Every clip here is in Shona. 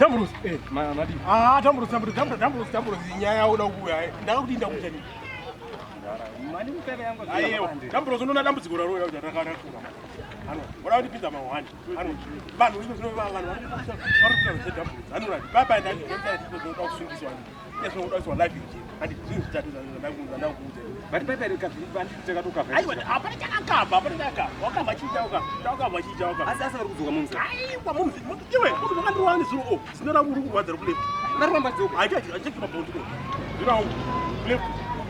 Tamburusi. Madi. Tamburusi nyaya uda kuya. Ndakutinda kuchani. Mali mpere yangu. Ayo. Tamburusi unoona dambudziko raro yauta rakakura. Ano, wala ndipinza mawani. Ano, vanhu vino vanhu varikuita tamburusi. Ano rati baba ndati ndoda kusungisa. Yeso unoda kuwa live ichi. Andi zvinhu zvitatu ndakuudza. Bati baba rikabvandi kuteka tokafa. Aiwa, apana chakakamba. Wakamba chichauka. Asa vari kuzoka mumzi. Aiwa, mumzi. Iwe, wakandiwana zuro. Sinora muri kuwadzira kulepo. Naramba dzoka. Acheki mabondi ko. Ndirawo kulepo.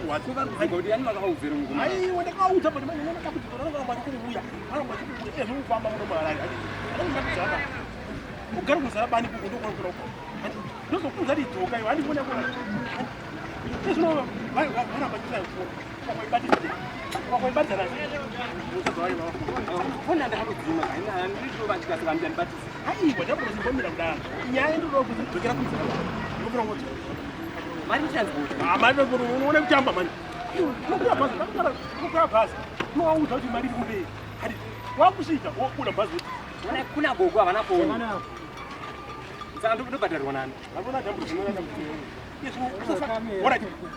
Wati ngodi yani makaudzera mukoma. Aiwa, ndakauta kuti manje ndona kabuti ndona manje kuri uya. Ano manje kuri ezo ufamba muno malali. Ano ngatidzaba. Ugari kuzarabani kuko ndokora ko. Ndozo kuzari dzoka iwa andibona ko. Eso vai bachira ko. Kwakwaibatira. Usazwai baba. Fona ndakudzima kana ndito vachikasika mbiyani batisi. Aiwa, ndakuzibomera kudana. Nyaya ndiro kudzokera kumzira. Ndokura ngoti. Mari transport. Mari unoona kutamba mani. Nokura bhazi. Nowauza kuti mari kudei. Hadi wakusvika wobuda bhazi kuti kuna gogo havana foni. Saka ndobhadharirwa nani? Hakuna dambudziko rinodada kuti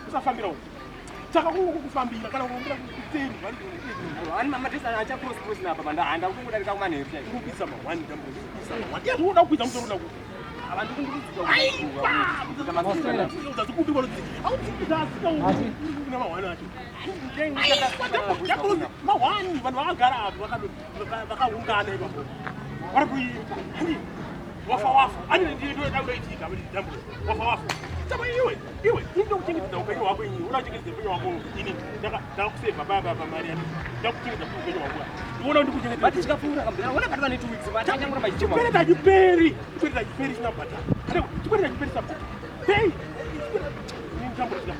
usafambira uko. Saka kufambira kana kumbira kuteni vari kuno. Ani mamadresa acha cross napa manda handa kungodarika kumanheru chai. Kubisa mawani dambudziko. Kubisa mawani. Unoda kukwidza musoro naku. Abantu kungurudzika. Aiwa! Uzazikubikwa kuti autsika asika kuna mawani acho. Mawani vanhu vakagara apo vakaungana ipapo. Vari kuimba. Wafa. Ani ndiyo daureitika dambudziko. Wafa. Saba iwe into kuchengetedza upenyu hwako inyi unoda kuchengetedza upenyu hwako ini ndakuseva baba pamari ndakuchengetedza upenyu hwako unoda kuti kuchengetedza bati chikapfuura kambira ona kati vane 2 weeks vatanga ngora machichema chikwere tachiperi chinabata chikwere tachiperi sabata hey ndambudzika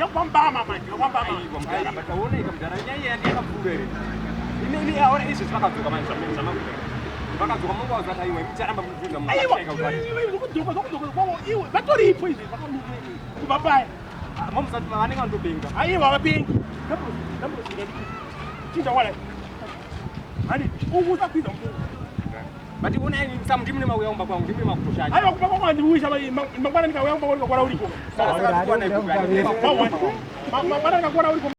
yakwambama manje yakwambama aiwa mgara bataona ikamgara nyaya yakapfuura ere ini aona izvi zvakadzoka manje vakadzoka mungu wazvata iwe micharamba mubvunza iwe vatoripo izvi vakababaya mamusati vanenge vandobenga aiwa vapengi chinja wala hani usakwidza mtu bati unai samu ndimune mauya umba kwangu ndimune makutoshaje aiwa kumba kwangu ndiwisha mangwana ndikauya umba kwako kwara uriko sasa kuona ipo mangwana ndikauya uriko